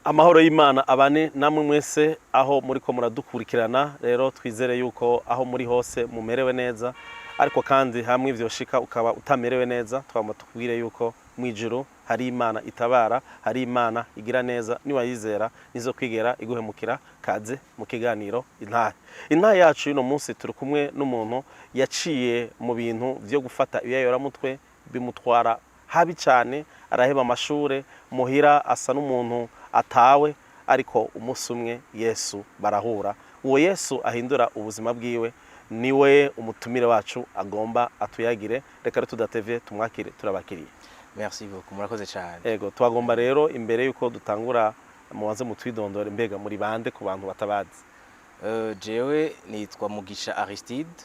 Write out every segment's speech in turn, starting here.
Amahoro y'Imana abane namwe mwese aho muri ko muradukurikirana. Rero twizere yuko aho muri hose mumerewe neza, ariko kandi hamwe ivyo shika ukaba utamerewe neza, twama tukubwire yuko mwijuru hari Imana itabara, hari Imana igira neza, niwayizera nizo kwigera iguhemukira. Kaze mu kiganiro intahe yacu yuno munsi turi kumwe n'umuntu yaciye mu bintu vyo gufata ibiyayoramutwe bimutwara habi cyane, araheba amashure, muhira asa n'umuntu atawe, ariko umunsi umwe Yesu barahura. Uwo Yesu ahindura ubuzima bwiwe, niwe umutumire wacu agomba atuyagire. Reka tudatevye tumwakire, turabakiriye. Merci beaucoup, murakoze cyane. Ego twagomba rero imbere yuko dutangura mubanze mutwidondore, mbega muri bande ku bantu batabazi? Jewe nitwa Mugisha Aristide,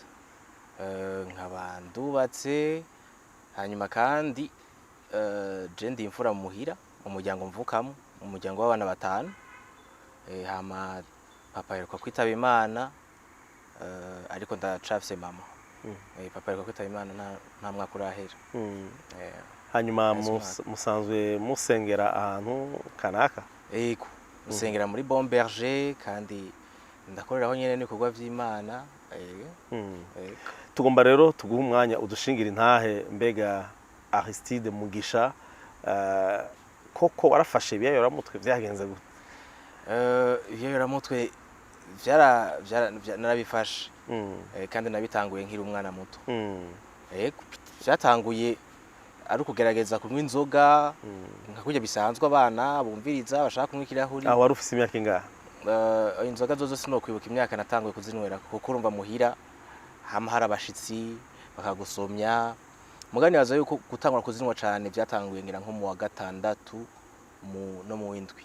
nkaba ndubatse, hanyuma kandi je ndi imfura mu muhira, mu muryango mvukamo, mu muryango w'abana batanu. Hama papa yeruka kwitaba Imana, ariko ndacafise mama. Papa yeruka kwitaba Imana nta mwaka urahera. Hanyuma musanzwe musengera ahantu kanaka? Ego, musengera muri Bon Berger, kandi ndakoreraho nyene n'ibikorwa vy'Imana. Tugomba rero tuguha umwanya udushingira intahe, mbega Aristide Mugisha, koko warafashe ibiyayoramutwe vyagenze gute? Ibiyayoramutwe narabifashe, kandi nabitanguye nkiri umwana muto. Vyatanguye ari ukugerageza kunywa inzoga nka kurya bisanzwe abana bumviriza bashaka kunywa ikirahuri. Aho wari ufise imyaka ingahe? Inzoga zozo sinokwibuka imyaka natanguye kuzinywera, kuko urumva muhira hama hari abashitsi bakagusomya. Mugani baza yuko gutangura kuzinwa cyane byatanguye ngira nko mu wa gatandatu no mu windwi.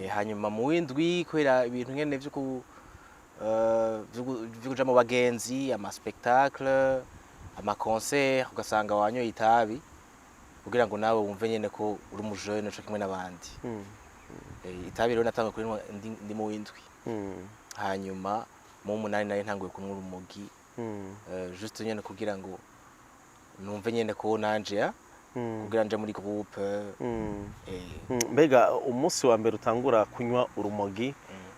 Hanyuma mu windwi kwera ibintu nyene vyo kuja mu bagenzi, ama spectacle, ama concert, ugasanga wanyoye itabi kugira ngo nawe wumve nyene ko uri umujene cyo kimwe n'abandi. Itabi rero natanguye kunywa ndi mu windwi. Hanyuma mu munani nari ntanguye kunywa urumogi, juste nyene kugira ngo numve nyene ko nanje kugira nje muri groupe. Mbega umunsi wa mbere utangura kunywa urumogi,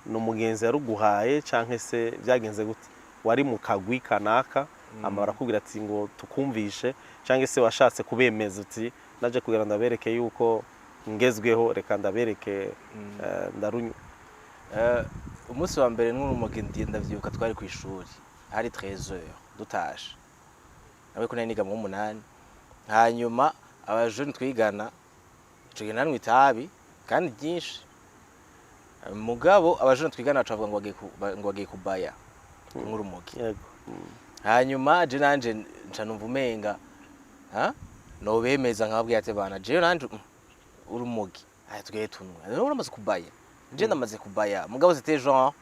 no mugenzi yaruguhaye canke se byagenze gute? Wari mu kagwi kanaka amara kugira ati ngo tukumvishe, canke se washatse kubemeza uti naje kugira ndabereke yuko ngezweho, reka ndabereke ndarunywa? Umunsi wa mbere n'urumogi ndavyibuka twari ku ishuri, hari 13h dutashe, nawe ko niga mu 8. Hanyuma abajene twigana ico gihe nanwe itabi kandi byinshi, mugabo abajene twigana bacavuga ngo bagiye kubaya kunywa urumogi. Hanyuma je nanje nca numva umenga no bemeza nkababwiye ati bana je nanje urumogi tugiye tunywa, rero uramaze kubaya, je ndamaze kubaya, mugabo c'était genre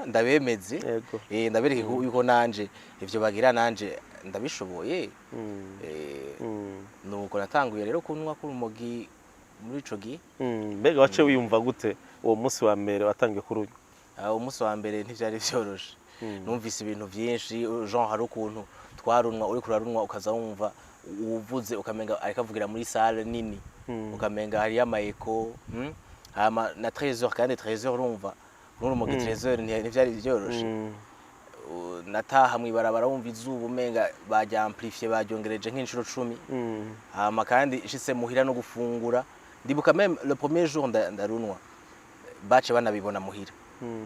ndabemeze, ndabereke yuko nanje ivyo bagira nanje ndabishoboye. Nuko natanguye rero kunywa kurumogi muri ico gihe. Mbega wace wiyumva gute uwo munsi wa mbere watangiye kurunywa? Umunsi wa mbere ntivyari vyoroshe, numvise ibintu vyinshi, genre hari ukuntu twarunwa, uri kurarunwa ukaza wumva uvuze ukamenga ariko avugira muri salle nini, ukamenga hari amayeko. Hama na 13h, kandi 13h urumva n'urumogi 13h ntivyari vyoroshe. Nataha mwibarabara wumva izuba umenga bajya amplifier, bajongereje nk'inshuro 10. Hama kandi ishitse muhira no gufungura, ndibuka même le premier jour ndarunwa bace banabibona muhira,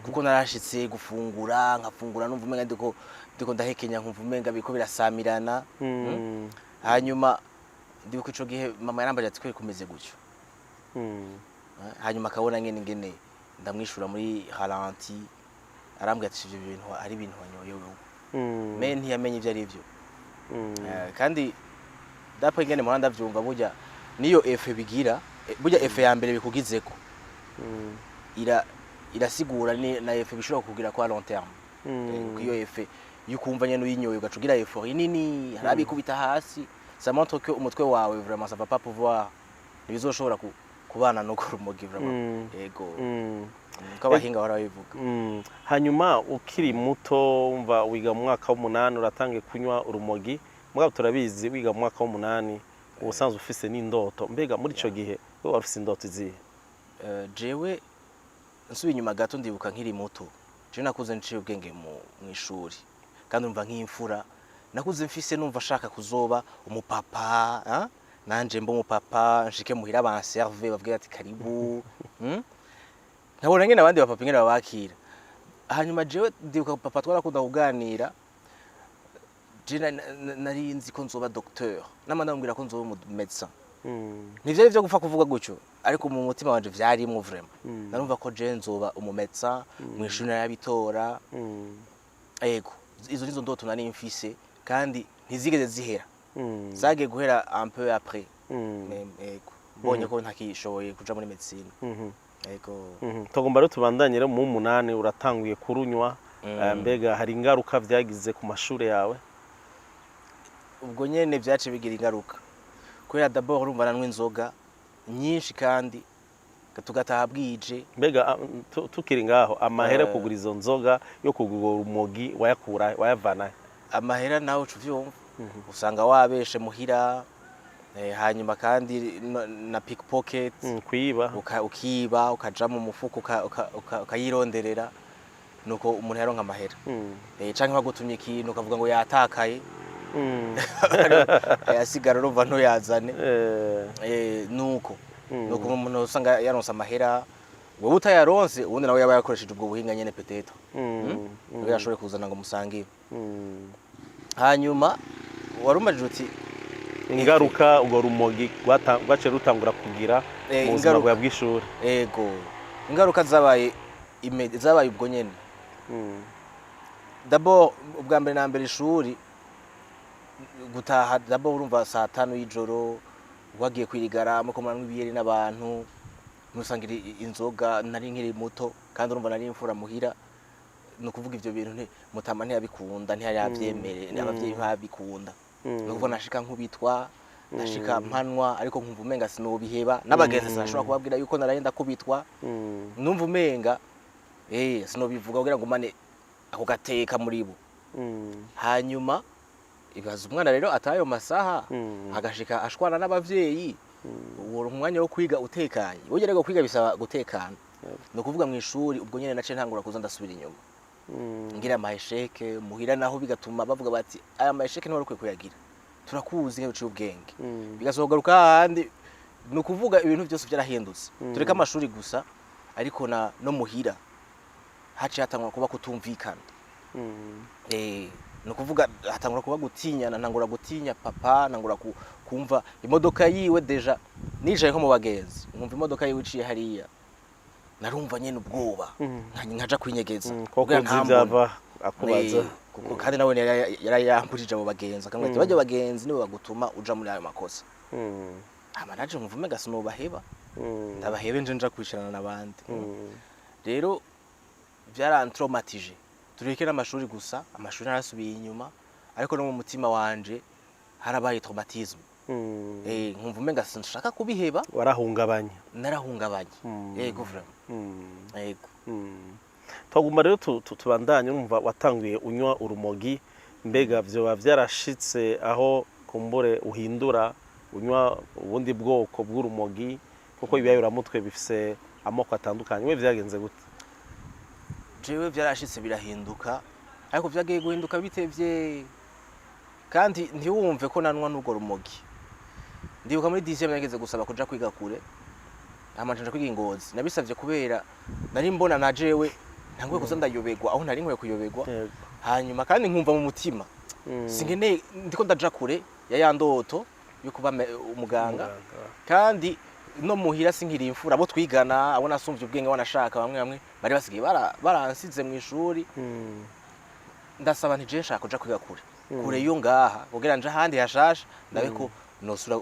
kuko narashitse gufungura nkafungura numva umenga ndiko ndahekenya, nkumva umenga biko birasamirana. Hanyuma ndibuka ico gihe mama yarambaje ati kwe kumeze gutyo. Hanyuma akabona ngene ndamwishura muri ralenti, arambwira ati ivyo bintu ari ibintu wanyoye wewe. Me ntiyamenye ivyo ari byo. Kandi dapo ngene mwana ndavyumva burya niyo efe bigira, burya efe ya mbere bikugizeko irasigura na efe bishobora kugira kwa long terme. Iyo efe yukumva nyene uyinyoye ugacugira euphorie nini, harabikubita hasi, ça montre que umutwe wawe vraiment ça va pas pouvoir, ntibizoshobora kubana no kurumogi vraiment. Ego kabahinga barabivuga. Hanyuma ukiri muto umva wiga mu mwaka w'8 uratangiye kunywa urumogi, mugabo turabizi wiga mu mwaka w'8 ubusanzwe ufise n'indoto. Mbega muri ico gihe we warufise indoto izihe? jewe nsubiye inyuma gato ndibuka nkiri muto jewe nakuze nciye ubwenge mu ishuri kandi numva nk'imfura nakuze mfise numva ashaka kuzoba umupapa nanje mbo umupapa nshike muhira abanserve bavuga ati karibu nkabona ngene abandi bapapa ngene babakira hanyuma jewe ndibuka papa twarakunda kuganira nari nzi ko nzoba docteur nama ndambwira ko nzoba médecin nivyo byo gupfa kuvuga gutyo ariko mu mutima wanje vyarimwo vraiment narumva ko je nzoba umumédecin mu ishuri narabitora yego izo nizo ndoto nari mfise kandi ntizigeze zihera zagiye guhera un peu après yego bonye ko ntakishoboye kuja muri médecine yego tugomba rero tubandanyire mu 8 uratanguye kurunywa mbega hari ingaruka vyagize ku mashure yawe ubwo nyene vyace bigira ingaruka kubera d'abord urumva nanwe inzoga nyinshi kandi tugataha bwije mbega tukiri ngaho amahera kugura izo nzoga yo kugura urumogi wayavana amahera nawe uvyumva usanga wabeshe muhira hanyuma kandi na pickpocket kwiba ukiba ukaja mu mufuko ukayironderera nuko umuntu yaronka amahera canke bagutumye ikintu ukavuga ngo yatakaye ayasigara urumva ntuyazane nuko umuntu usanga yaronse amahera wowe utayaronse ubundi nawe yaba yakoresheje ubwo buhinga nyene peteto ngo yashobore kuzana ngo musangire hanyuma warumajije uti ingaruka ubwo rumogi rwace rutangura kugira mu buzima bwa bw'ishuri yego ingaruka zabaye ubwo nyene d'abord ubwa mbere na mbere ishuri gutaha d'abord urumva saa 5 y'ijoro wagiye kwirigara muko mwanwa ibiyeri n'abantu musangira inzoga nari nkiri muto kandi urumva nari imfura muhira no kuvuga ivyo bintu mutama ntiyabikunda ntiyabyemere n'abavyeyi babikunda no kuvuga nashika nkubitwa nashika mpanwa ariko nkumva umenga sinobiheba n'abagenzi sinashobora kubabwira yuko narayenda kubitwa numva umenga sinobivuga kugira ngo mane ako gateka muri bo hanyuma ibaza umwana rero atayo masaha agashika ashwana n'abavyeyi uwo umwanya wo kwiga utekanye wogerego kwiga bisaba gutekana no kuvuga mu ishuri ubwo nyene nace ntangura kuza ndasubira inyuma ngira amahesheke muhira naho bigatuma bavuga bati aya mahesheke ni warukwe kuyagira turakuzi nka uciye ubwenge bigasogaruka handi no kuvuga ibintu byose byarahindutse tureka amashuri gusa ariko no muhira haci hatangura kuba kutumvikana no kuvuga hatangura kuba gutinyana ntangura gutinya papa ntangura kumva imodoka yiwe deja nicaye nko mu bagenzi nkumva imodoka yiwe iciye hariya narumva nyene ubwoba nkaja kwinyegeza kugira ntabyava akubaza kandi nawe yarayambujije abo bagenzi akamwe ati bajye bagenzi nibo bagutuma uja muri ayo makosa amanaje nkumva mega sinobaheba ndabahebe nje kwishirana nabandi rero byarantraumatije tureke n'amashuri gusa amashuri narasubiye inyuma ariko no mu mutima wanje harabaye traumatisme nkumva umenga sinshaka kubiheba warahungabanye narahungabanye yego vraiment yego twaguma rero tubandanye urumva watanguye unywa urumogi mbega vyo byarashitse aho kumbure uhindura unywa ubundi bwoko bw'urumogi kuko ibiyayura mutwe bifise amoko atandukanye we vyagenze gute jewe byarashitse birahinduka ariko vyagiye guhinduka bitevye kandi ntiwumve ko nanwa n'ubwo rumogi ndibuka muri 10e nageze gusaba kuja kwiga kure amanje kwiga Ingozi nabisavye kubera nari mbona na jewe ntanguye kuza ndayobegwa aho nari nkwiye kuyobegwa hanyuma kandi nkumva mu mutima singene ndiko ndaja kure ya ndoto yo kuba umuganga kandi no muhira sinkiri imfura abo twigana abo nasumvye ubwenge wanashaka bamwe bari basigaye baransize mu ishuri ndasaba nti je nshaka kuja kwiga kure yo ngaha kugira nje handi hashasha ndabe ko nosura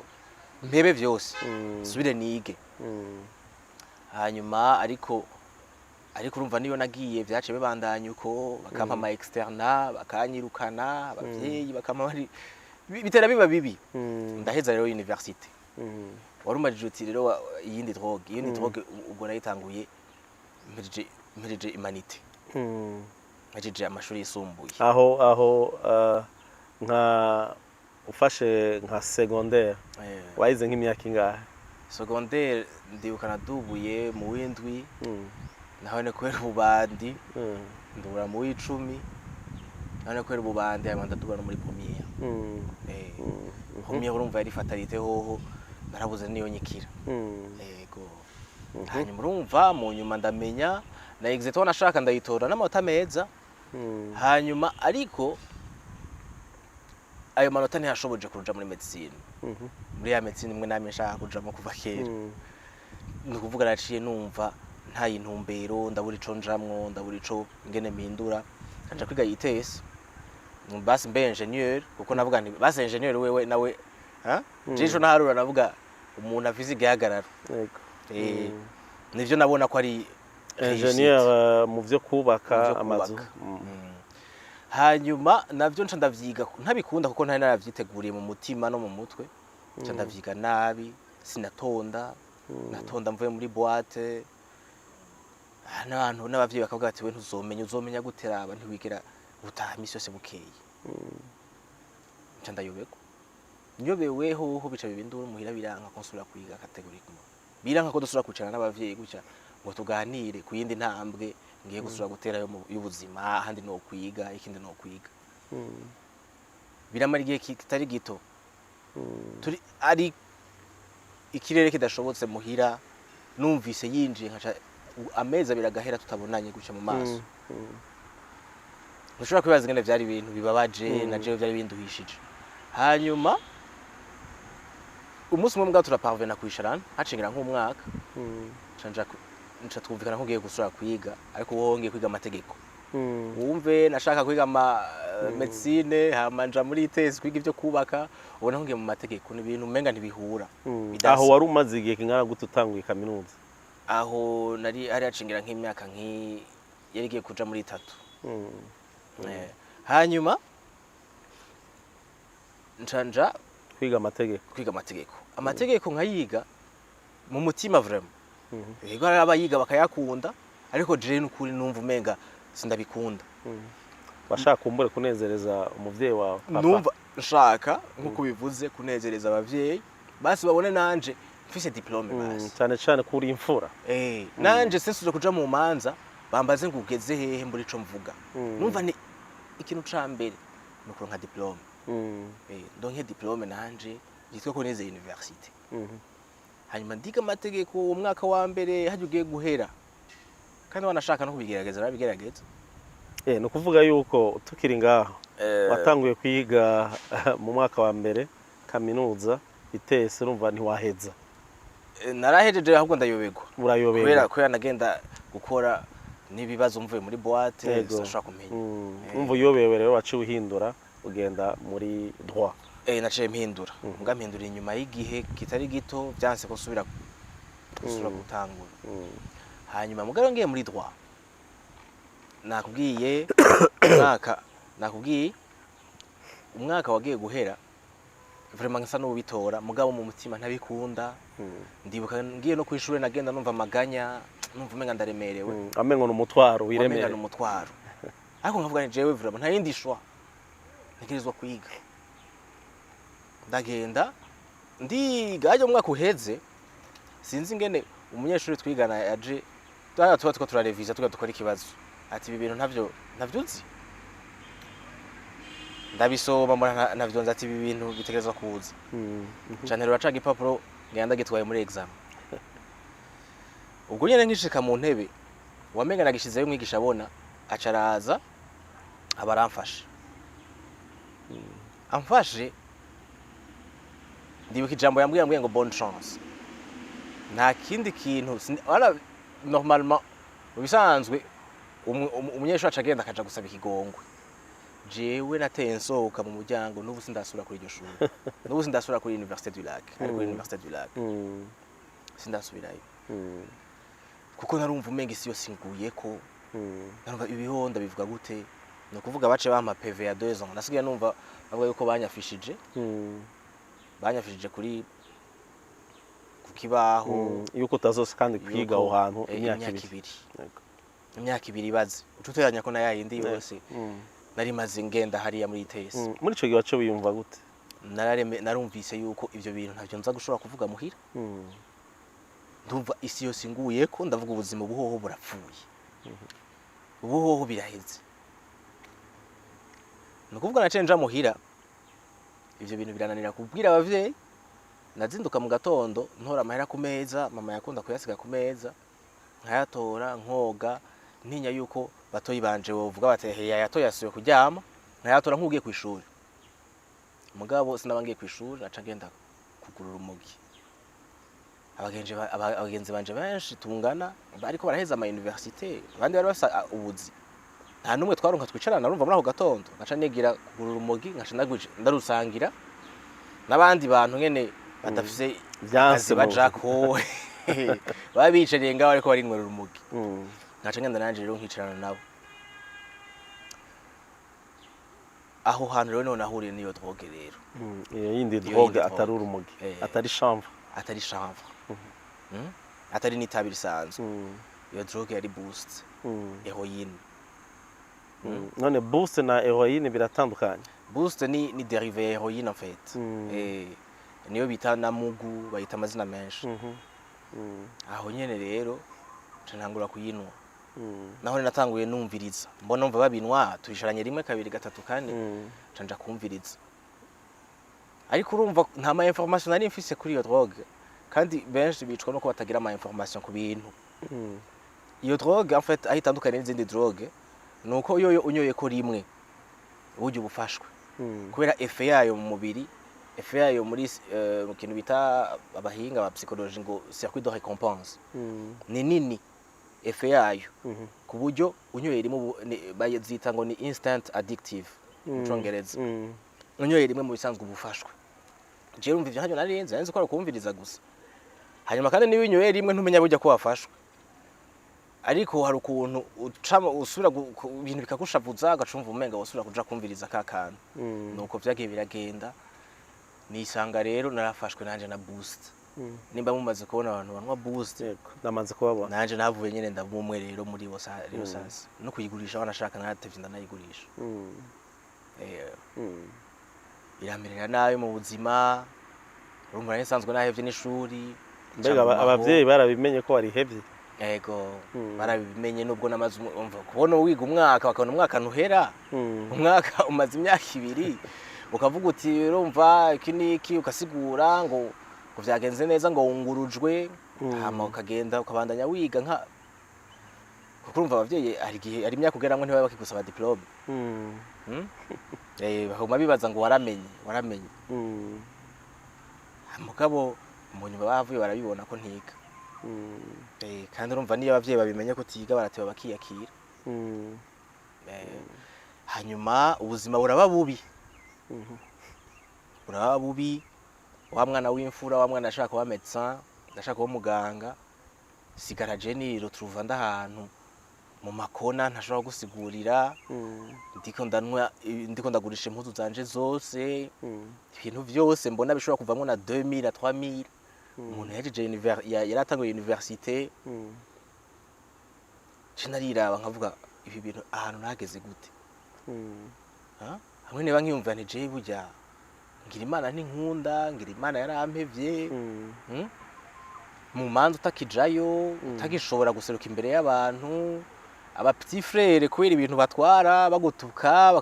mbebe vyose subire nige hanyuma ariko urumva niyo nagiye vyace bibandanye uko bakampa ama externa bakanyirukana abavyeyi bakampa bari bitera biba bibi ndaheza rero university warumajije uti rero iyindi drogue ubwo nayitanguye mpereje humanité mpereje amashuri yisumbuye aho nka ufashe nka secondaire wayize nk'imyaka ingahe secondaire ndibuka nadubuye mu w'indwi naho ne kubera ububandi ndubura mu w'icumi naho ne kubera ububandi hanyuma ndadubura no muri première première urumva yari fatalite hoho narabuze niyo nyikira yego hanyuma urumva mu nyuma ndamenya na exeto nashaka ndayitora n'amanota meza hanyuma ariko ayo manota ntiyashoboje kuja muri medicine muri ya medicine imwe namye nshaka kujamo kuva kera ni ukuvuga naciye numva nta intumbero ndabura ico njamwo ndabura ico ngene mpindura kanja kwiga ITS basi mbe ingenieur kuko navuga nti basi ingenieur wewe nawe jijo naharura navuga umuntu afize igihagararo nivyo nabona ko ari ingenieur mu vyo kubaka amazu hanyuma navyo nca ndavyiga ntabikunda kuko ntari naravyiteguriye mu mutima no mu mutwe nca ndavyiga nabi sinatonda natonda mvuye muri boîte n'abantu n'abavyeyi bakavuga ati we uzomenya guteraba ntiwigera utaha imisi yose bukeye nca ndayobeko nyobeweho ho bica bibindura muhira biranka ko nsubira kwiga categoriquement biranka ko dusubira kwicara n'abavyeyi gutya ngo tuganire ku yindi ntambwe ngiye gusubira gutera y'ubuzima ahandi no kwiga ikindi no kwiga biramara igihe kitari gito turi ari ikirere kidashobotse muhira numvise yinjiye nkaca ameza biragahera tutabonanye guca mu maso ntushobora kwibaza ingene vyari ibintu bibabaje na jewe vyari binduhishije hanyuma umunsi umwe mbwa turaparvena kwisharana hacingira nk'umwaka nca twumvikana ko ngiye gusura kwiga ariko wowe ngiye kwiga amategeko wumve nashaka kwiga medicine hama nja muri ITS kwiga ivyo kubaka ubona ko ngiye mu mategeko ni ibintu umenga ntibihura aho wari umaze igihe kingana gute utanguye kaminuza aho nari ari acingira nk'imyaka yari igiye kuja muri 3 hanyuma nca kwiga amategeko nkayiga mu mutima vraiment yego abayiga bakayakunda ariko je n'ukuri numva umenga sindabikunda bashaka kumbure kunezereza umuvyeyi wawe numva nshaka nkuko bivuze kunezereza abavyeyi basi babone nanje mfise diplome basi cyane kuri imfura nanje sesuje kuja mu manza bambaze ngugeze hehe muri ico mvuga numva ni ikintu ca mbere nuko nka diplome ndonke diplome nanje yitwa ko neze university hanyuma ndiga amategeko umwaka wa mbere haje ugiye guhera kandi wanashaka no kubigerageza nabigerageza no kuvuga yuko tukiri ngaho watanguye kwiga mu mwaka wa mbere kaminuza ITS urumva ntiwaheza narahejeje ahubwo ndayobegwa urayobegwa kubera nagenda gukora nibibazo mvuye muri boîte sashaka kumenya umva uyobewe rero waciye uhindura ugenda muri droit naciye mpindura mpindura inyuma y'igihe kitari gito byanse ko subira gutangura hanyuma mugaro ngiye muri droit nakubwiye umwaka wagiye guhera vraiment nsa n'ubitora mugabo mu mutima ntabikunda ndibuka ngiye no kwishuri nagenda numva maganya numva umenga ndaremerewe amengo n'umutwaro wiremere n'umutwaro ariko nkavuga ni jewe vraiment nta yindi shwa ntegerezwa kwiga ndagenda ndiga aje umwaka uheze sinzi ngene umunyeshuri twigana yaje tuba turarevisa dukora ikibazo ati ibi bintu ntavyuzi ndabisoma mbona ntavyonza ati ibi bintu bitegerezwa kuza cyane rero acaga ipapuro ngenda gitwaye muri exam ubwo nyene nkishika mu ntebe wamenga nagishizeyo mwigisha abona acaraza abaramfasha amfashe ndibuka ijambo yambwiye ngo bonne chance nta kindi kintu wala normalement ubisanzwe umunyeshuri acagenda akaja gusaba ikigongwe jewe nateye nsohoka mu muryango n'ubu sindasubira kuri iryo shuri n'ubu sindasubira kuri Université du Lac ari kuri Université du Lac sindasubirayo kuko narumva umenga isi yose nguye ko narumva ibihonda bivuga gute no kuvuga bace bampa PV ya 2 ans nasigaye numva bavuga yuko banyafishije kuri kukibaho yuko utazose kandi kwiga aho hantu imyaka ibiri ibaze ututeranya ko na yayindi yose nari maze ngenda hariya muri ITS muri ico gihe wiyumva gute narumvise yuko ivyo bintu ntavyo nza gushobora kuvuga muhira ndumva isi yose inguye ko ndavuga ubuzima buhoho burapfuye ubuhoho biraheze nukuvuga nacenja muhira ivyo bintu birananira kubwira abavyeyi nazinduka mu gatondo ntora amahera ku meza mama yakunda kuyasiga ku meza nkayatora nkoga ntinya yuko batoyi banje bovuga bati heya yatoye asuye kuryama nkayatora nkugiye kwishuri mugabo sinabangiye kwishuri naca ngenda kugurura umugi abagenzi banje benshi tungana bariko baraheza ama université abandi bari basa ubuzi nta numwe twaronka twicarana urumva muri ako gatondo naca nigira kugurura umugi nkaca ndarusangira n'abandi bantu nyene badafise vyanse bajako babicariye ngaho ariko bari nywera umugi naca ngenda nanje rero nkicarana nabo aho hantu rero nahuriye niyo drogue rero iyo yindi drogue atari urumogi atari chanvre atari n'itabi risanzwe iyo drogue yari boost heroine none boost na heroine biratandukanye boost ni dérivé heroine en fait niyo bita na mugu bayita amazina menshi aho nyene rero ntangura kuyinwa naho natanguye numviriza mbona umva babinwa tuisharanye rimwe kabiri gatatu kane canja kumviriza ariko urumva nta ma information nari mfise kuri iyo drogue kandi benshi bicwa no ko batagira ama information ku bintu iyo drogue en fait ahitandukanye n'izindi drogue nuko yo unyoye ko rimwe uje ubufashwe kubera effet yayo mu mubiri effet yayo muri mu kintu bita abahinga ba psychologie ngo circuit de récompense ni nini effet yayo ku buryo unyoye rimwe bayizita ngo ni instant addictive mu Congereza unyoye rimwe mu bisanzwe ubufashwe je urumva ivyo hajyo narinze ko ari kumviriza gusa hanyuma kandi niba unyoye rimwe ntumenya burya ko wafashwe ariko hari ukuntu usubira ibintu bikakushavuza agacumva umenga wasubira kuja kumviriza kakana nuko vyagiye biragenda nisanga rero narafashwe nanje na boost nimba mumaze kubona abantu banwa boost namaze kubabona nanje navuye nyene ndabumwe rero muri bo rero sasa no kuyigurisha wanashaka natevye ndanayigurisha iramerera nayo mu buzima urumva nsanzwe nahevye n'ishuri mbega abavyeyi barabimenye ko warihevye yego barabimenye nubwo namaze umva kubona wiga umwaka bakabona umwaka ntuhera umwaka umaze imyaka 2 ukavuga uti urumva iki niki ukasigura ngo vyagenze neza ngo wungurujwe hama ukagenda ukabandanya wiga nka kuko urumva abavyeyi hari gihe ari imyaka ugeramwe ntibaye bakigusaba diplome bahuma bibaza ngo waramenye mugabo mu nyuma bavuye barabibona ko ntiga kandi urumva niyo abavyeyi babimenye ko tiga barateba bakiyakira hanyuma ubuzima buraba bubi wa mwana w'imfura wa mwana ashaka kuba médecin ndashaka kuba muganga sigara je ni retrouva ndahantu mu makona ntashobora gusigurira ndiko ndagurisha impuzu zanje zose ibintu byose mbona bishobora kuvamwo na 2000 à 3000 umuntu yajeje yaratanguye université cinarira nkavuga ibi bintu ahantu nageze gute hamwe niba nkiyumva nti je burya ngira Imana ntinkunda ngira Imana yarampevye mu manza utakijayo utagishobora guseruka imbere y'abantu aba petit frère kubera ibintu batwara bagutuka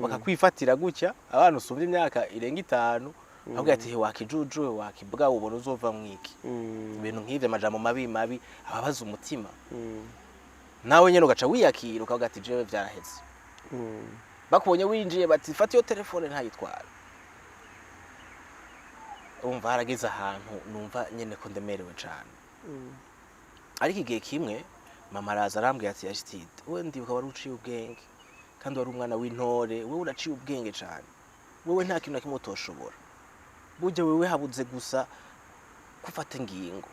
bakakwifatira gutya abantu usumvye imyaka irenga 5 ahubwo ati wakijuju wakibwa ubona uzova mwiki ibintu nk'ivyo amajambo mabi ababaza umutima nawe nyene ugaca wiyakira ukavuga ati jewe vyaraheze bakubonye winjiye bati fata iyo telefone ntayitwara umva harageze ahantu numva nyene ko ndemerewe cyane ariko igihe kimwe mama araza arambwira ati Aristide wewe ndibuka wari uciye ubwenge kandi wari umwana w'intore wewe uraciye ubwenge cyane wewe nta kintu nakimwe utoshobora burya wewe habuze gusa gufata ingingo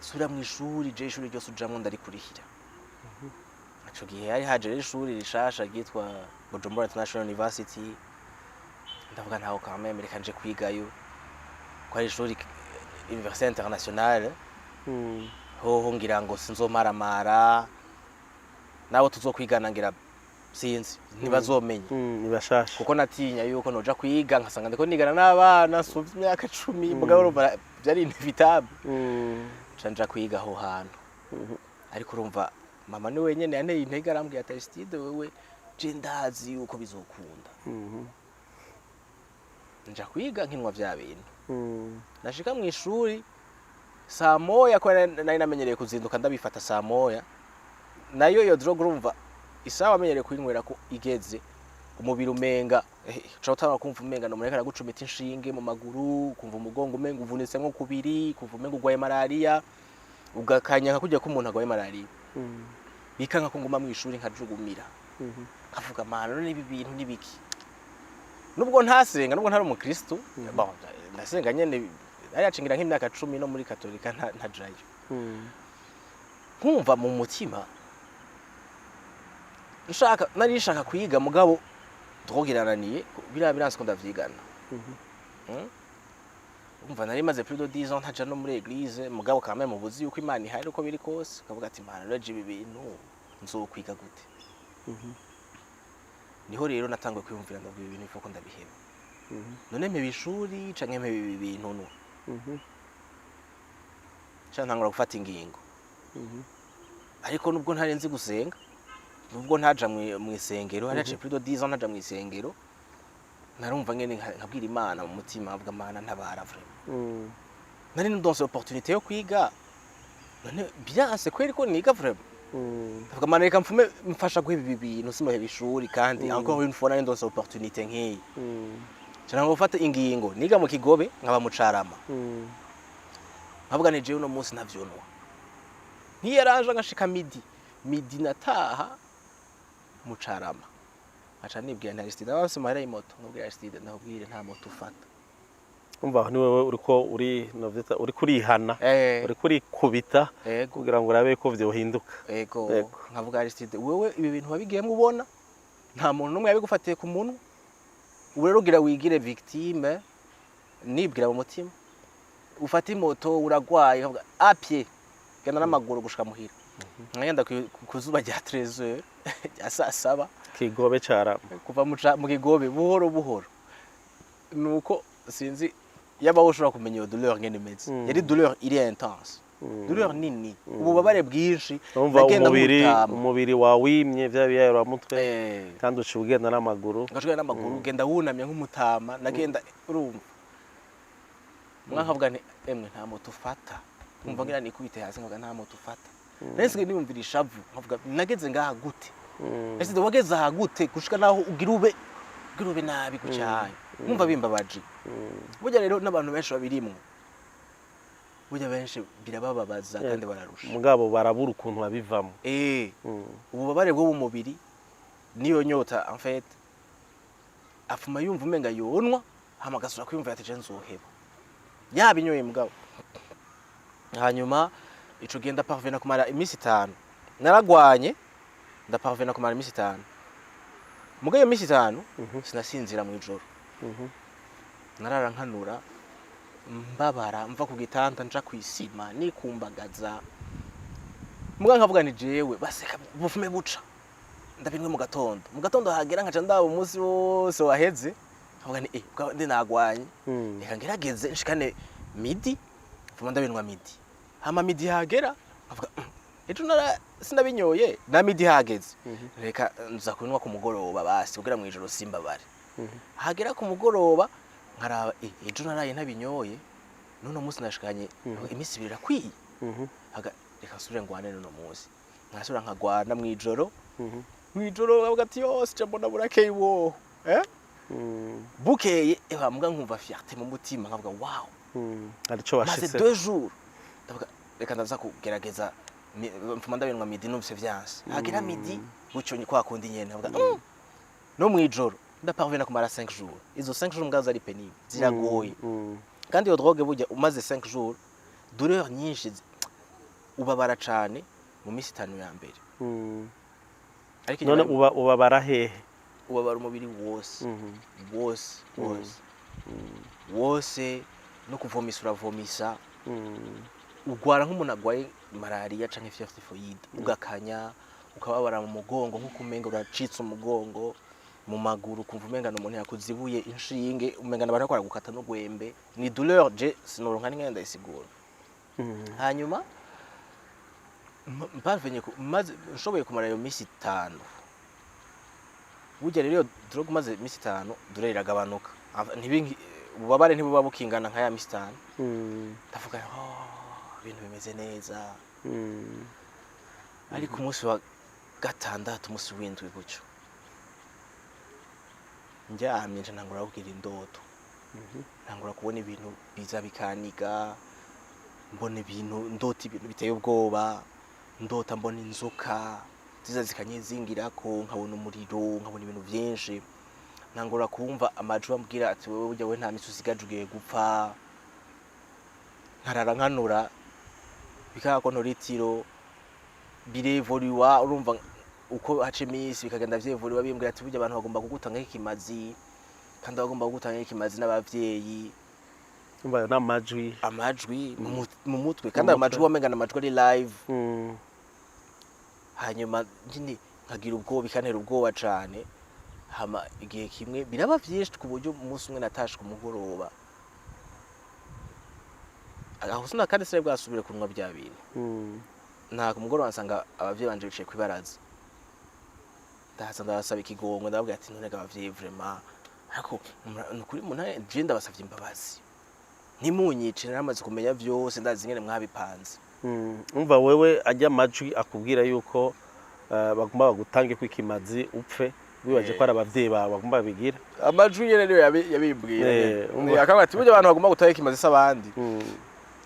sura mu ishuri je ishuri ryose ujamwe ndari kurihira aco gihe yari haje ishuri rishasha ryitwa Bujumbura International University ndavuga ntaho kameme reka nje kwigayo ko ari ishuri Université Internationale hoho ngira ngo sinzomaramara nawe tuzokwigana ngira sinzi ntibazomenya nibashasha kuko natinya yuko noja kwiga nkasanga ndiko nigana n'abana nsuvye imyaka 10 mugabo urumva byari inevitable canja kwiga aho hantu ariko urumva mama ni wenyene yanteye intege arambwiye ati Aristide wewe je ndazi yuko bizokunda nja kwiga nkinwa vya bintu nashika mu ishuri saa moya ko nari namenyereye kuzinduka ndabifata saa moya nayo iyo drogue urumva isawa amenyereye kwinywera ko igeze umubiri umenga cyo utaba kumva umenga no murekera gucumita inshinge mu maguru kumva umugongo umenga uvunitse nko kubiri kumva umenga ugwaye malaria ugakanya kujya ko umuntu agwaye malaria bikanka ko nguma mu ishuri nkajugumira kavuga mana none ibi bintu nibiki nubwo ntasenga nubwo ntari umukristo bon ndasenga nyene ari yacingira nk'imyaka 10 no muri katolika ntajayo nkumva mu mutima nari nshaka kwiga mugabo drogirananiye biranse ko ndavyigana umva nari maze plus de 10 ans ntaja no muri église mugabo kamwe mu buzi yuko Imana ihari uko biri kose kavuga ati Imana raje ibi bintu nzokwiga gute niho rero natangwe kwiyumvira ndabwiye ibintu ifoko ndabiheba none mpe bishuri canke mpe ibi bintu no cyantangura gufata ingingo ariko nubwo ntarenze gusenga nubwo ntaja mu isengero haraje plus de 10 ans ntaja mu isengero narumva ngene nkabwira Imana mu mutima avuga Imana ntabara vraiment nari ndonse opportunité yo kwiga none byanse kweri ko niga vraiment avuga Imana reka mfume mfasha guha ibi bintu simuhe bishuri kandi encore une fois nari ndonse opportunité nkiyi cyane ngo ufate ingingo niga mu Kigobe nkaba mucarama nkavuga ne jewe no munsi navyonwa ntiyaranje ngashika midi nataha mucarama acha nibwira na Aristide abase mahera y'imoto nubwira Aristide ndahubwire nta moto ufata umva ni wewe uriko uri novita uri kurihana uri kuri kubita kugira ngo urabe ko vyohinduka ego nkavuga Aristide wewe ibi bintu wabigiyemo ubona nta muntu numwe yabigufatiye ku muntu ure rugira wigire victime nibwira mu mutima ufata imoto uragwaye nkavuga apye genda n'amaguru gushika muhira nkagenda kuzuba rya 13h asasaba Kigobe cara kuva mu Kigobe buhoro nuko sinzi yaba ushobora kumenya iyo douleur ngene imeze yari douleur iri intense douleur nini ububabare bwinshi nagenda umubiri wawimye vya biyayura mutwe kandi uci ugenda n'amaguru ugenda wunamye nk'umutama nagenda urumva mwankavuga emwe nta moto ufata umva ngira nikubite hasi nkavuga nta moto ufata nese ndimumvira ishavu nkavuga nageze ngaha gute ese wageze aha gute gushika naho ugira ube nabi gucyaye umva bimbabaje burya rero n'abantu benshi babirimwe burya benshi birabababaza kandi bararusha mugabo barabura ukuntu babivamo ububabare bwo mu mubiri niyo nyota en fait afuma yumva umenga yonwa hamagasura kwiyumva ati je nzoheba yabinyoye mugabo hanyuma ico genda parvena kumara imisi 5 naragwanye ndaparvena kumara imisi 5 mugayo imisi 5 sinasinzira mu ijoro narara nkanura mbabara mva ku gitanda nja kwisima nikumbagaza muga nkavuga ni jewe baseka bufume buca ndabinwe mu gatondo hagera nkaca ndaba umunsi wose waheze nkavuga ni ndi nagwanye reka ngerageze nshikane midi mfuma ndabinwa midi hama midi hagera nkavuga ejo sinabinyoye na midi hageze reka nza kunywa ku mugoroba basi kugira mu ijoro simbabare hagera ku mugoroba nkaraba ejo naraye ntabinyoye none umunsi nashikanye imisi ibiri rakwiye reka sure ngwane none umunsi nkasura nkagwana mu ijoro avuga ati yose je mbona burakeye wo bukeye mbwa nkumva fierté mu mutima nkavuga wow arico washitse 2 jours ndavuga reka ndaza kugerageza mfuma ndabinwa midi numvise vyanse hagera midi gucyonye kwa kundi nyene avuga no mu ijoro ndaparvena kumara 5 jours izo 5 jours mgaza ari pénible ziragoye kandi iyo drogue burya umaze 5 jours douleur nyinshi ubabara cane mu misi 5 ya mbere ariko none ubabara hehe ubabara umubiri wose no kuvomisa uravomisa ugwara nk'umuntu agwaye malaria canke fièvre typhoïde ugakanya ukababara mu mugongo nk'uko umenga uracitse umugongo mu maguru kumva umenga n'umuntu yakuzibuye inshinge umenga n'abantu bakora gukata n'ugwembe ni douleur je sinoronka n'ingene ndayisigura hanyuma mparvenye maze nshoboye kumara iyo misi 5 burya rero drogue maze misi 5 douleur iragabanuka ububabare ntibuba bukingana nka ya misi 5 ndavuga ibintu bimeze neza ariko umunsi wa gatandatu umunsi w'indwi gutyo njyamye nje ntangura kugira indoto ntangura kubona ibintu biza bikaniga mbona ibintu ndota ibintu biteye ubwoba ndota mbona inzoka ziza zikanyizingirako nkabona umuriro nkabona ibintu byinshi ntangura kumva amajwi ambwira ati wewe burya we nta misi usigaje ugiye gupfa nkarara nkanura bikako ntoritiro birevoluwa urumva uko hace imisi bikagenda vyevoluwa bimbwira ati burya abantu bagomba kugutanga ikimazi kandi bagomba kugutanga ikimazi n'abavyeyi umva n'amajwi mu mutwe kandi amajwi wamenga n'amajwi ari live hanyuma nyine nkagira ubwoba bikantera ubwoba cane hama igihe kimwe biraba vyinshi ku buryo umunsi umwe natashe ku mugoroba aho sina kandi sire bwasubire kunwa bya bintu nta ku mugoroba nsanga abavyeyi banje bicaye kwibaraza ndahaza ndabasaba ikigongwe ndababwira ati none abavyeyi vraiment ariko nukuri umuntu je ndabasavye imbabazi ntimunyice naramaze kumenya vyose ndazi ngene mwabipanze umva wewe ajya amajwi akubwira yuko bagomba bagutange kwikimazi upfe bibaje ko ari abavyeyi bawe bagomba bigira amajwi nyene niyo yabimbwira akaba ati burya abantu bagomba gutanga ikimazi s'abandi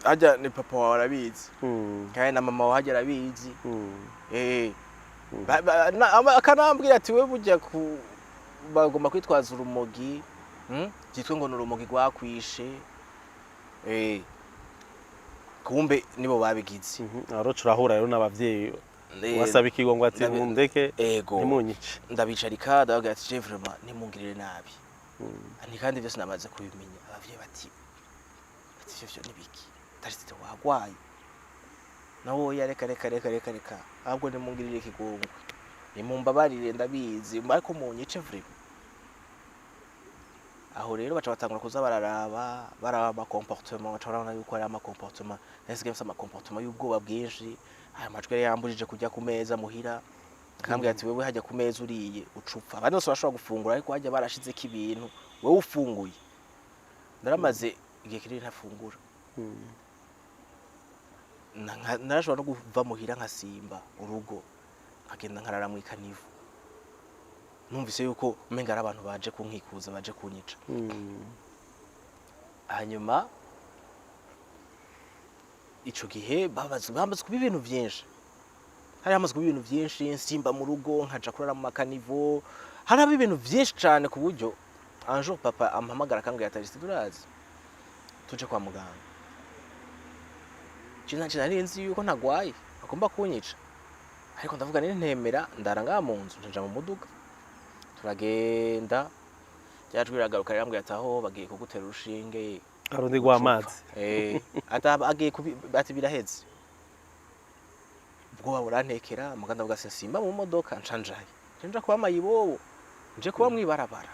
ajya ni papa wawe arabizi kandi na mama wawe arabizi akanambwira ati we burya bagomba kwitwaza urumogi byitwe ngo n'urumogi rwakwishe kumbe nibo babigize aro turahura rero n'abavyeyi wasaba ikigongo ati mundeke nimunyice ndabicarika ndavuga ati je vraiment nimungirire nabi ani kandi byose namaze kubimenya abavyeyi bati ivyo nibiki tariste wagwaye nawo yareka reka ahubwo nimungirire ikigongwe nimumbabarire ndabizi ariko munyice vraiment aho rero baca batangura kuza bararaba ama comportement baca barabona yuko ari ama comportement nese ama comportement y'ubwoba bwinshi aya majwi yambujije kujya ku meza muhira akambwira ati wewe hajya ku meza uriye ucupfa abandi bose bashobora gufungura ariko hajya barashizeko ibintu wewe ufunguye ndaramaze igihe kiri ntafungura narashobora no kuva muhira nkasimba urugo nkagenda nkarara mu ikanivu numvise yuko umenga ari abantu baje kunkikuza baje kunyica hanyuma ico gihe bamaze kuba ibintu byinshi hari hamaze kuba ibintu byinshi nsimba mu rugo nkaja kurara mu makanivo hari ibintu byinshi cyane ku buryo un jour papa ampamagara akambwira ati turazi tuje kwa muganga cinanje nari nzi yuko ntagwaye agomba kunyica ariko ndavuga nini ntemera ndaranga mu nzu nja mu muduga turagenda ryajwiragaruka yarambwiye ati aho bagiye kugutera urushinge arundi gwa amazi agiye ati biraheze ubwo burantekera muganda vuga simba mu modoka ncanjaye nja kuba mayibobo nje kuba mwibarabara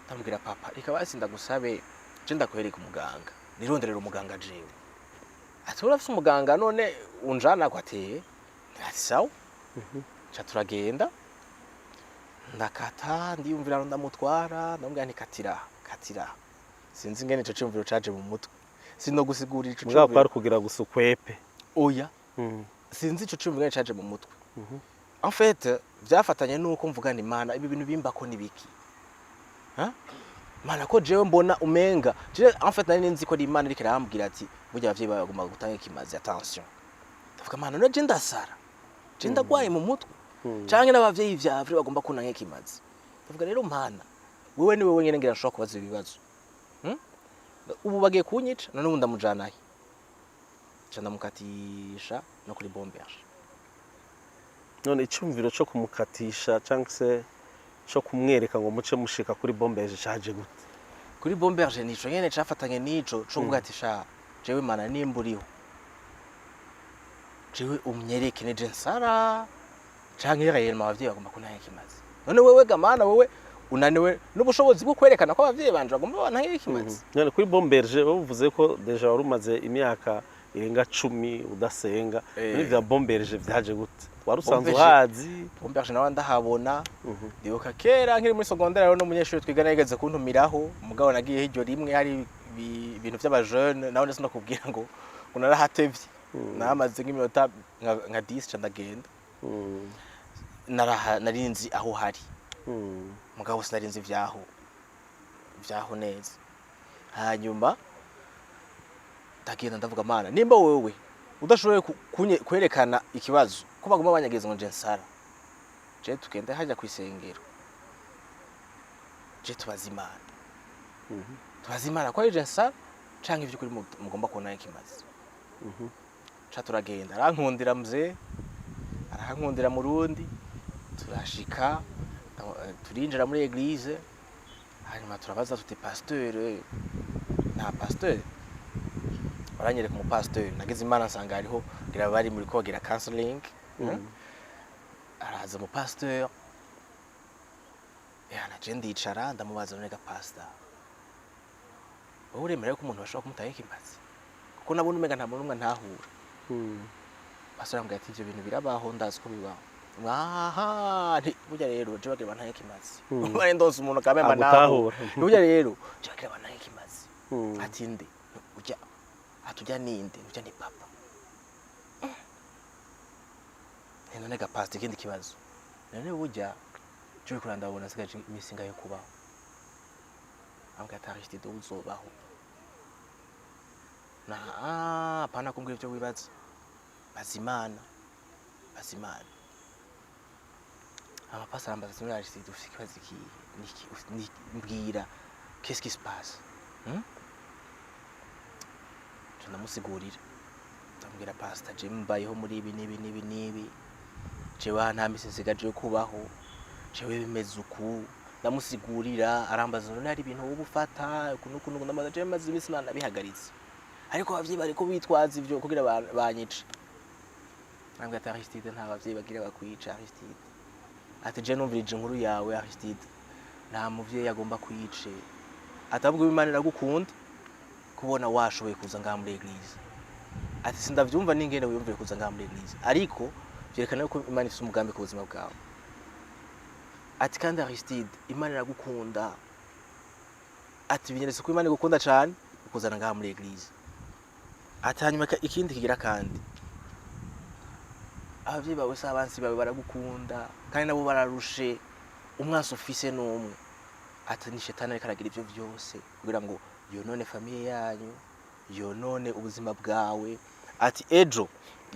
ndambwira papa ikaba asinda gusabe je ndakwereka umuganga nironderera umuganga jewe ati urafise umuganga none unjana kwateye ati sawa cha turagenda ndakata ndiyumvira ndamutwara ndambwira nti katira sinzi ngene ico cyumviro caje mu mutwe sino gusigurira ico cyumviro mbwa kugira gusukwepe oya sinzi ico cyumviro ngene caje mu mutwe en fait vyafatanye nuko mvuga ni mana ibi bintu bimbako nibiki mana ko jewe mbona umenga je en fait nari nzi ko ari imana iriko irambwira ati burya abavyeyi bagomba gutanga ikimazi attention ndavuga mana no je ndasara je ndagwaye mu mutwe canke n'abavyeyi vyavye bagomba kunanga ikimazi ndavuga rero mana wewe ni wewe nyene ngira nshobora kubaza ibibazo ubu bagiye kunyica none ubu ndamujanaye ca ndamukatisha no kuri bomberge none icumviro cyo kumukatisha canke se cyo kumwereka ngo muce mushika kuri bomberge caje gute kuri bomberge nico nyene cafatanye nico cyo kuvuga ati sha jewe mana nimburiho jewe umyereke ne je nsara canke rero abavyeyi bagomba kuntaye kimazi none wewe gamana wewe unaniwe n'ubushobozi bwo kwerekana ko abavyeyi banje bagomba bantaye kimazi none kuri bomberge bavuze ko deja wari umaze imyaka irenga 10 udasenga n'ivya bomberge vyaje gute wari usanzwe uhazi bomberge nawe ndahabona ndibuka kera nkiri muri secondaire rero n'umunyeshuri twigana yigeze kuntumiraho mugabo nagiye hiryo rimwe hari ibintu by'abajeune nawe nese nakubwira ngo unarahatevye namaze nk'iminota nka 10 ca ndagenda narinzi aho hari mugabo sinarinzi vyaho neza hanyuma ndagenda ndavuga mana nimba wewe udashoboye kwerekana ikibazo ko bagomba banyageza ngo nje nsara je tugende hajya kwisengero je tubazimana tubazimana ko je nsara canke ivyo kuri mugomba kubona ikimazi cha turagenda arankundira mzee arankundira mu rundi turashika turinjira muri eglise hanyuma turabaza tuti pasteur na pasteur baranyereka mu pasteur nageze imana nsanga hariho ngira bari muri kogira counseling araza mu pasteur yana je ndicara ndamubaza none ga pastor wowe uremera ko umuntu bashobora kumutaye kimazi kuko nabona umenga nta muntu umwe ntahura pastor ambwira ati ivyo bintu birabaho ndazi ko bibaho aha burya rero je bagira bantaye kimazi bari ndose umuntu kamema naho burya rero je bagira bantaye kimazi ati nde ujya atujya ninde ujya ni papa none ga pastor ikindi kibazo none burya je kuranda bona sigaje imisinga yo kubaho ambwira tarishiti do uzobaho na pana kumbwira ivyo wibaza bazimana abapastor ambaza ati arishiti dufite ikibazo iki mbwira qu'est-ce qui se passe ndamusigurira ndambwira pastor je mbayeho muri ibi nibi jewe nta mise nsigaje kubaho jewe bimeze uku ndamusigurira arambaza none hari ibintu wo gufata kunukunuko ndamaze je maze imisi nana bihagaritse ariko abavyeyi bariko bitwaza ivyo kugira banyice nambwe ati Aristide nta bavyeyi bagira bakwica Aristide ati je numvirije inkuru yawe Aristide nta muvyeyi agomba kwice atabwo Imana iragukunda kubona washoboye kuza ngaha muri eglise ati sindavyumva ningene wiyumvire kuza ngaha muri eglise ariko byerekana ko Imana ifite umugambi ku buzima bwawe ati kandi Aristide Imana iragukunda ati binyeretse ko Imana igukunda cyane ukuzana ngaha muri eglise ati hanyuma ikindi kigira kandi abavyeyi bawe sabansi bawe baragukunda kandi nabo bararushe umwansi ufise n'umwe ati ni shetani ariko aragira ivyo vyose kugira ngo yonone famille yanyu yonone ubuzima bwawe ati ejo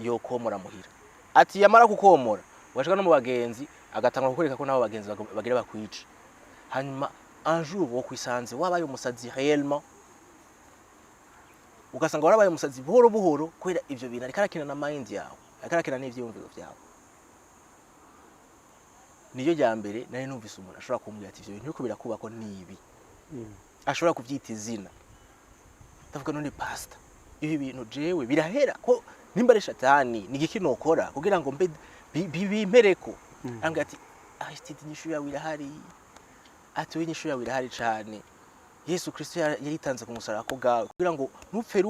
yokomora muhira ati yamara kukomora washaka no mu bagenzi agatangura kukureka ko nabo bagenzi bagira bakwica hanyuma un jour wo kwisanze wabaye umusazi réellement ugasanga warabaye umusazi buhoro kwera ivyo bintu ariko arakina na mind yawe akarakina n'ivyumviro vyawe niyo ya mbere nari numvise umuntu ashobora kumbwira ati ivyo bintu biko birakubako nibi ashobora kuvyita izina ndavuga none pastor ibi bintu jewe birahera ko nimba ari shatani nigiki nokora kugira ngo mbe bimpereko ambwira ati Aristide inyishu yawe irahari ati we inyishu yawe irahari cane Yesu Kristo yaritanze ku musaraba ko gawe kugira ngo ntupfe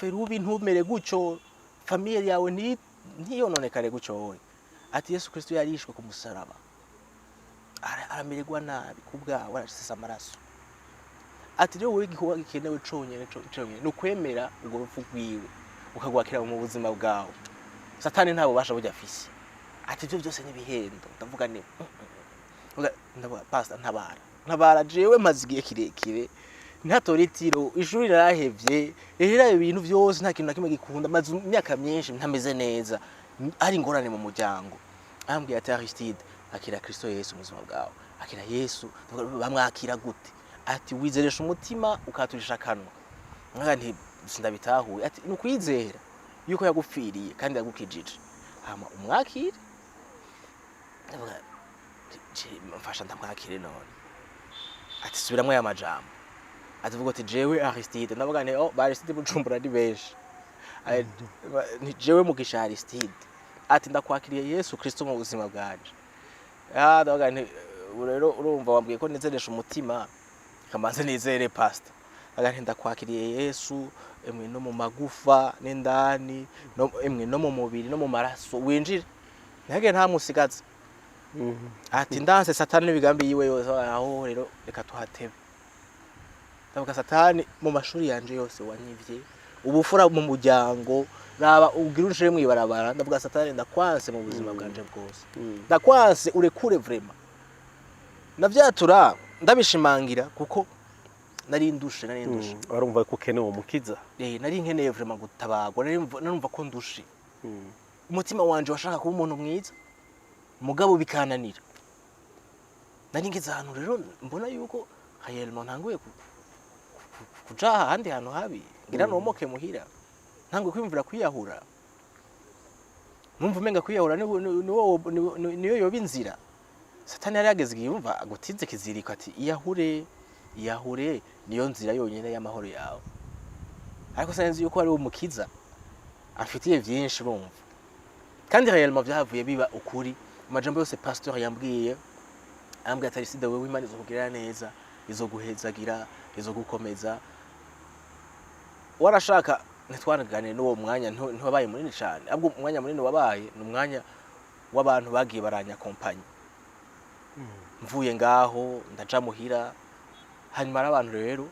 rubi ntumere gucyo famille yawe ntiyononekare gucyo wowe ati Yesu Kristo yarishwe ku musaraba aramererwa nabi kubwawe arasesa amaraso ati rero wowe igikorwa gikenewe conyene nukwemera ubwo rupfu rwiwe ukagwakira mu buzima bwawe satani ntabo basha burya afise ati ivyo byose nibihendo ndavuga ne ndavuga pastor ntabara jewe maze igihe kirekire ntatora itiro ishuri narahevye rero ibintu byose nta kintu na kimwe gikunda maze imyaka myinshi ntameze neza ari ingorane mu muryango ambwiye ati Aristide akira Kristo Yesu mu buzima bwawe akira Yesu bamwakira gute ati wizeresha umutima ukaturisha kanwa nkaga nti sindabitahuye ati nukwizera yuko yagupfiriye kandi yagukijije hama umwakire ndavuga mfasha ndamwakire none ati subiramwe ya majambo ati vuga ati jewe Aristide ndavuga nti Aristide Bujumbura ni benshi ni jewe Mugisha Aristide ati ndakwakiriye Yesu Kristo mu buzima bwanje ndavuga nti rero urumva wambwiye ko nizeresha umutima kamanze nizere pastor nti ndakwakiriye Yesu emwe no mu magufa n'indani emwe no mu mubiri no mu maraso winjire ntihage nta musigaza ati ndanse satani n'ibigambi yiwe yose aho rero reka tuhatebe ndavuga satani mu mashuri yanje yose wanyivye ubufura mu muryango raba ugira unshire mwibarabara ndavuga satani ndakwanse mu buzima bwanje bwose ndakwanse urekure vraiment navyatura ndabishimangira kuko nari ndushe warumva ko ukeneye umukiza nari nkeneye vraiment gutabagwa narumva ko ndushe umutima wanje washaka kuba umuntu mwiza mugabo bikananira nari ngeze ahantu rero mbona yuko hayelmo ntanguye kuja ahandi hantu habi ngira nomoke muhira ntanguye kwimvira kwiyahura numva umenga kwiyahura niyo yoba inzira satani yari yageze yumva agutinze kiziriko ati iyahure niyo nzira yonyine y'amahoro yawe ariko sanzi yuko ari umukiza afitiye byinshi urumva kandi réellement byavuye biba ukuri amajambo yose pastor yambwiye ambwiye atari sida wewe Imana izokugirira neza izoguhezagira izogukomeza warashaka ntitwanaganire n'uwo mwanya ntiwabaye munini cyane ahubwo umwanya munini wabaye ni umwanya w'abantu bagiye baranya kompanye mvuye ngaho ndaja muhira hanyuma abantu rero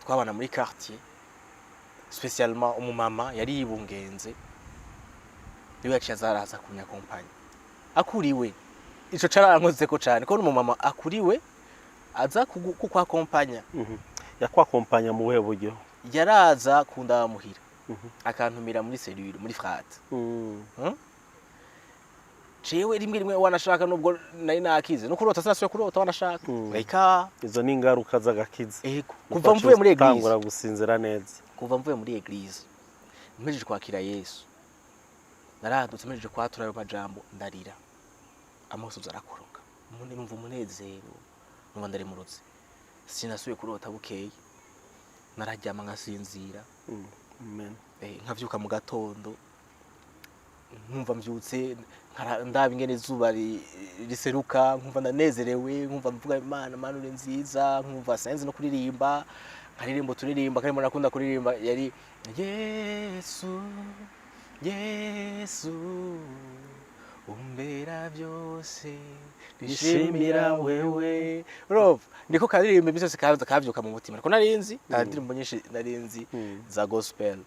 twabana muri quartier spécialement umumama yari yibungenze niwe yaciye azaraza kunya kompanye akuriwe ico carankoze ko cyane ko umumama akuriwe aza kukwa kompanya yakwa kompanya mu buhe buryo yaraza kunda muhira akantumira muri cellule muri frate jewe rimwe wanashaka nubwo nari nakize no kurota sanasuye kurota wanashaka eka izo ni ingaruka z'agakiza kuva mvuye muri eglise tangura gusinzira neza kuva mvuye muri eglise mpejeje kwakira Yesu naradutse mpejeje kwatura ayo majambo ndarira amaso arakoroka numva umunezero numva ndari murutse sinasuye kurota bukeye nararyama ngasinzira amen nkavyuka mu gatondo nkumva mvyutse ndaba ingene izuba riseruka nkumva ndanezerewe nkumva mvuga Imana uri nziza nkumva senze no kuririmba nkaririmbo turirimba kandi nakunda kuririmba yari Yesu umbera byose bishimira wewe rof ndiko karirimba byose kavyuka mu mutima ariko narinzi ndirimbo nyinshi narinzi za gospel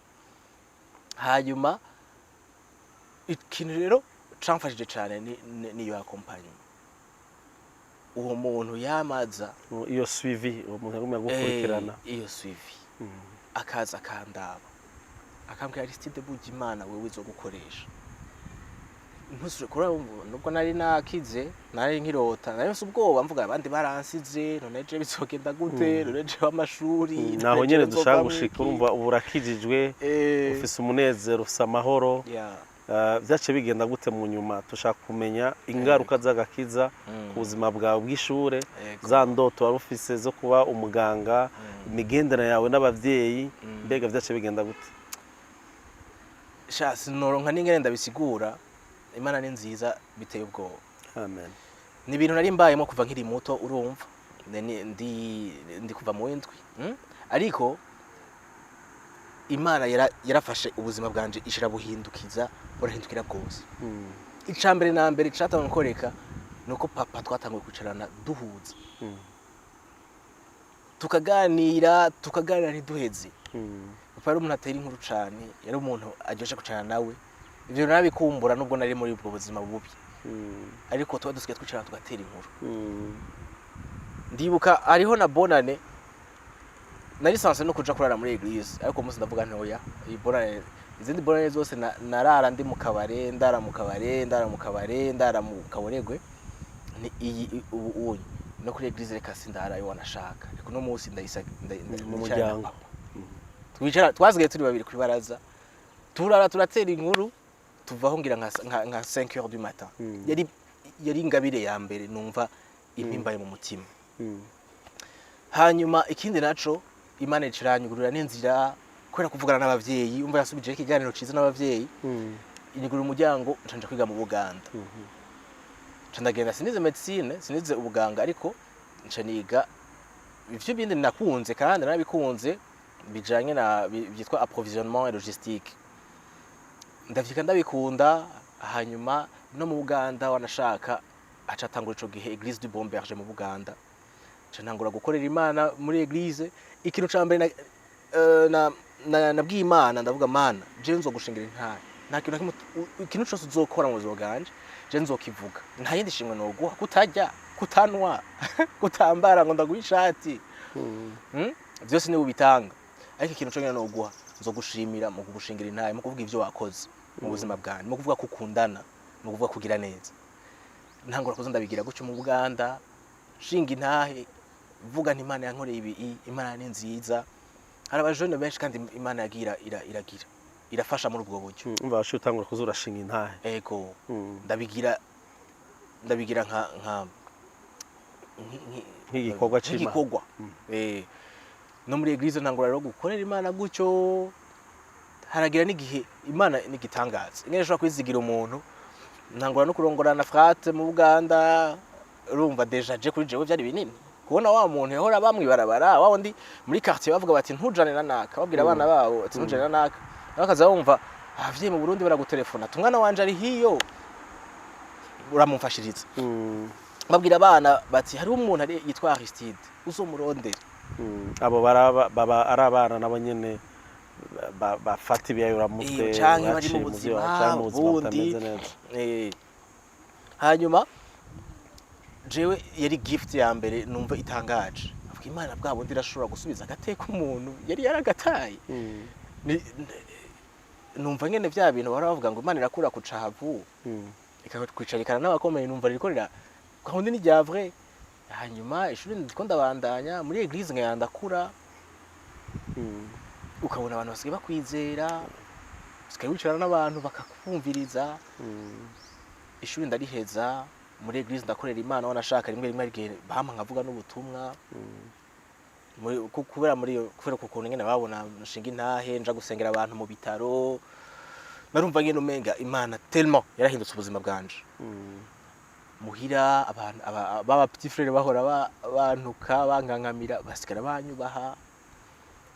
hanyuma ikintu rero camfashije cyane niyo accompagnement uwo muntu yamaza iyo suivi umuntu agomba gukurikirana iyo suivi akaza kandaba akambwira Aristide Bugimana wewe zo gukoresha ntusure kora nubwo nari nakize nari nkirota nari ubwoba mvuga abandi baransize none je bizogenda gute none je amashuri naho nyene dushaka gushika urumva uburakijijwe ufise umunezero ufise amahoro byace bigenda gute mu nyuma tushaka kumenya ingaruka z'agakiza ku buzima bwawe bw'ishure za ndoto wari ufise zo kuba umuganga imigendera yawe n'abavyeyi mbega byace bigenda gute sha sinoronka n'ingene ndabisigura Imana ni nziza biteye ubwoba amen ni ibintu nari mbayemo kuva nkiri muto urumva ndi kuva mu windwi ariko Imana yarafashe ubuzima bwanje ishira buhindukiza burahindukira bwose icambere na mbere catanga nkoreka nuko papa twatanguye kwicarana duhuza tukaganira ntiduheze papa yari umuntu atera inkuru cane yari umuntu aryoshe kucarana nawe ivyo narabikumbura nubwo nari muri ubwo buzima bubi ariko tuba dusigaye twicarana tugatera inkuru ndibuka ariho na bonane nari sanse no kuja kurara muri eglise ariko umunsi ndavuga ntoya ibonane izindi bonane zose narara ndi mu kabare ndara mu kaboregwe ni iyi ubu no kuri eglise reka sindara yo wanashaka ariko no munsi ndayisa mu muryango twicara twasigaye turi babiri kuri baraza turara turatera inkuru tuvaho ngira nka 5h du matin yari ingabire ya mbere numva impimbaye mu mutima hanyuma ikindi naco Imana iciranyugurura n'inzira kubera kuvugana n'abavyeyi umva yasubije ikiganiro ciza n'abavyeyi inigura umuryango nca kwiga mu Buganda nca ndagenda sinize medicine sinize ubuganga ariko nca niga ivyo bindi nakunze kandi narabikunze bijanye na byitwa approvisionnement et logistique ndavyika ndabikunda hanyuma no mu Buganda wanashaka aca tangura ico gihe Église du Bon Berger mu Buganda nca ntangura gukorera Imana muri Église ikintu ca mbere nabwiye Imana ndavuga Mana je nzogushingira intare nta kintu kimwe ikintu cyose uzokora mu buzima bwanje je nzokivuga nta yindi shimwe noguha kutajya kutanwa kutambara ngo ndaguha ishati byose ni ubitanga ariko ikintu cyo nyine noguha nzogushimira mu kugushingira intare mu kuvuga ivyo wakoze mu buzima bwanje mu kuvuga kukundana mu kuvuga kugira neza ntangura kuzo ndabigira gucyo mu Buganda shinga intahe vuga nti Imana yankoreye ibi Imana ni nziza hari abajene benshi kandi Imana yagira irafasha muri ubwo buryo umva washo utangura kuzura shinga intahe ego ndabigira nka nk'igikorwa cy'Imana no muri Église ntangura rero gukorera Imana gucyo haragira n'igihe Imana nigitangaza ingene shobora kwizigira umuntu ntangura no kurongorana frate mu Buganda urumva deja je kuri jewe byari binini kubona wa muntu yahora bamwibarabara wa wundi muri quartier bavuga bati ntujane na naka babwira abana babo ati ntujane na naka nakaza wumva avye mu Burundi baragutelefona tumwana wanje ari hiyo uramumfashiriza babwira abana bati hari umuntu ari yitwa Aristide uzomurondera abo baba arabana nabo nyene bafata ibiyayura mutwe canke bari mu buzima bundi hanyuma jewe yari gift ya mbere numva itangaje avuga Imana bwa bundi irashobora gusubiza agateka umuntu yari yaragataye numva ngene vya bintu baravuga ngo Imana irakura kucahavu ikakwicarikana n'abakomeye numva rikorera kandi ni rya vrai hanyuma ishuri ndiko ndabandanya muri Église nkayandakura ukabona abantu basigaye bakwizera basigaye bicara n'abantu bakakumviriza ishuri ndariheza muri Église ndakorera Imana wanashaka rimwe igihe bampa nkavuga n'ubutumwa kubera kukuntu ngene babona nshinga intahe nja gusengera abantu mu bitaro narumva ngene umenga Imana tellement yarahindutse ubuzima bwanje muhira abantu baba petit frère bahora bantuka bangangamira basigara banyubaha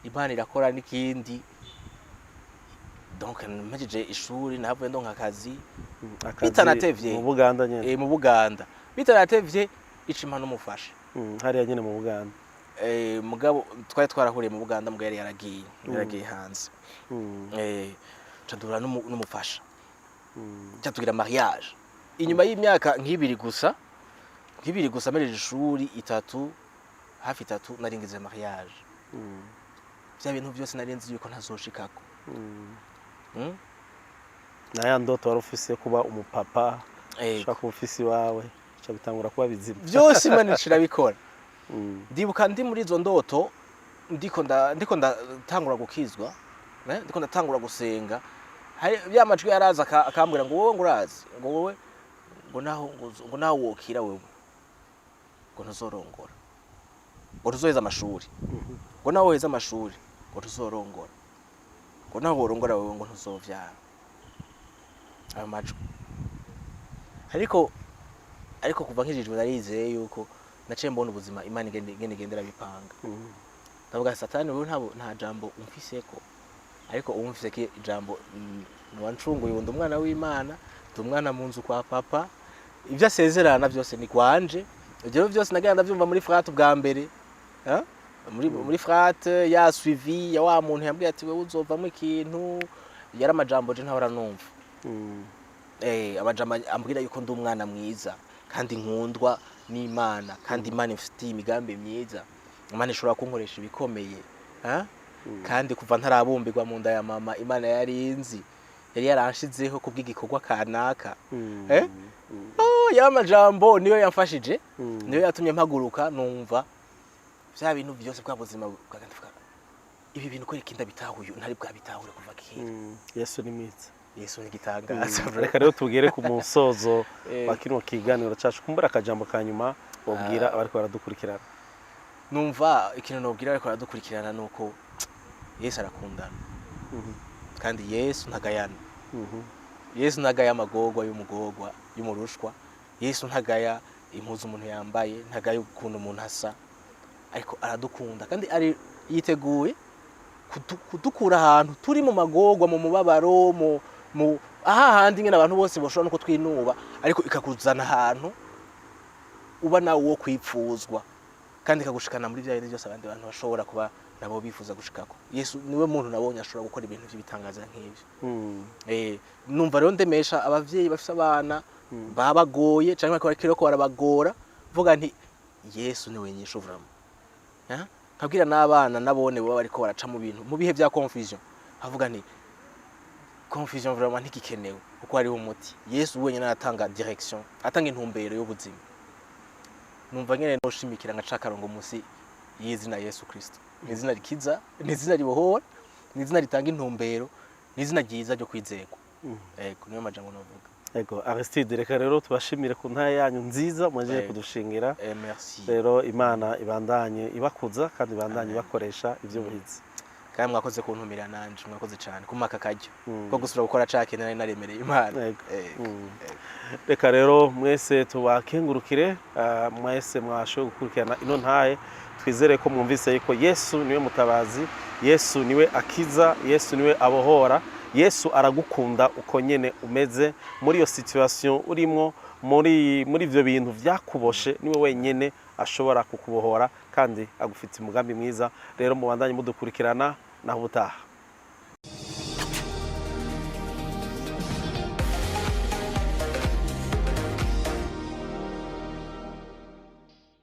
Imana irakora n'ikindi donc namejeje ishuri nahavuye ndonka akazi bitanatevye mu Buganda nyene mu Buganda bitanatevye icima n'umufasha hariya nyene mu Buganda mugabo twari twarahuriye mu Buganda mugabo yari yaragiye hanze cadura n'umufasha cyatugira mariage inyuma y'imyaka nk'ibiri gusa mereje ishuri hafi 3 naringize mariage bya bintu byose narenze yuko ntazoshikako naya ndoto wari ufise kuba umupapa ushaka kuba ufise iwawe cyo bitangura kuba bizima byose Imana ishirabikora ndibuka ndi muri izo ndoto ndiko ndatangura gukizwa ndiko ndatangura gusenga hari byamajwi yaraza akambwira ngo wowe ngurazi ngo wowe ngo naho wokira wewe ngo ntuzorongora ngo tuzoheza amashuri ngo naho woheza amashuri ngo tuzorongora ngo naho worongora wewe ngo ntuzovyara ayo majwi ariko kuva nkijijwe narizeye yuko naciye mbona ubuzima Imana igendera bipanga ndavuga Satani wewe nta jambo umfiseko ariko umfiseko ijambo wancunguye undi umwana w'Imana umwana mu nzu kwa papa ibyo asezerana byose ni kwanje ibyo byose nagenda byumva muri frate bwa mbere muri frate ya suivi ya wa muntu yambwiye ati wewe uzovamwe ikintu yari amajambo je ntahora numva amajambo ambwira yuko ndi umwana mwiza kandi nkundwa n'Imana kandi Imana ifite imigambi myiza Imana ishobora kunkoresha ibikomeye kandi kuva ntarabumbirwa mu nda ya mama Imana yarinzi yari yaranshizeho kubw'igikorwa kanaka y'amajambo niyo yamfashije niyo yatumye mpaguruka numva bya bintu byose bwa buzima bwagandavuga ibi bintu ko ikinda bitahuye ntari bwa bitahure kuva kera Yesu ni mwiza Yesu ni gitangaza reka rero tugere ku musozo wa kino kiganiro cyacu kumbura akajambo kanyuma wabwira abariko baradukurikirana numva ikintu nobwira ariko baradukurikirana nuko Yesu arakundana kandi Yesu ntagayana. Yesu ntagaya amagorwa y'umurushwa. Yesu ntagaya impuzu umuntu yambaye, ntagaya ukuntu umuntu asa, ariko aradukunda kandi ari yiteguye kudukura ahantu turi mu magorwa, mu mubabaro, mu ahahandi nyine abantu bose boshobora nuko twinuba, ariko ikakuzana ahantu uba nawe wo kwipfuzwa kandi ikagushikana muri bya bintu byose abandi bantu bashobora kuba nabo bifuza gushikako. Yesu niwe muntu nabonye ashobora gukora ibintu by'ibitangaza nk'ivyo. Numva rero ndemesha abavyeyi bafise abana babagoye cyangwa ko barabagora, vuga nti Yesu niwe nyisho vraiment. Nkabwira n'abana nabone baba bariko baraca mu bintu mu bihe bya confusion, avuga nti confusion vraiment ntikikenewe kuko hariho umuti. Yesu wenyine aratanga direction, atanga intumbero y'ubuzima. Numva nyene noshimikira ngacakarongo musi y'izina Yesu Kristo. N'izina rikiza, n'izina ribohora, n'izina ritanga intumbero, n'izina ryiza ryo kwizerwa. Niyo majambo novuga. Ego Aristide, reka rero tubashimire ku ntaya yanyu nziza mwaje kudushingira. Merci. Rero Imana ibandanye ibakuza kandi ibandanye bakoresha ivyo buhizi. Kandi mwakoze kuntumira nanje, mwakoze cyane kumaka kajyo ko gusura gukora cake nari naremereye Imana. Reka rero mwese tubakengurukire, mwese mwashoboye gukurikirana ino ntaye. Twizere ko mwumvise yuko Yesu niwe mutabazi, Yesu niwe akiza, Yesu niwe abohora. Yesu aragukunda uko nyene umeze muri iyo situation urimo, muri ivyo bintu vyakuboshe, niwe wenyene ashobora kukubohora kandi agufite umugambi mwiza. Rero mubandanye mudukurikirana naho ubutaha.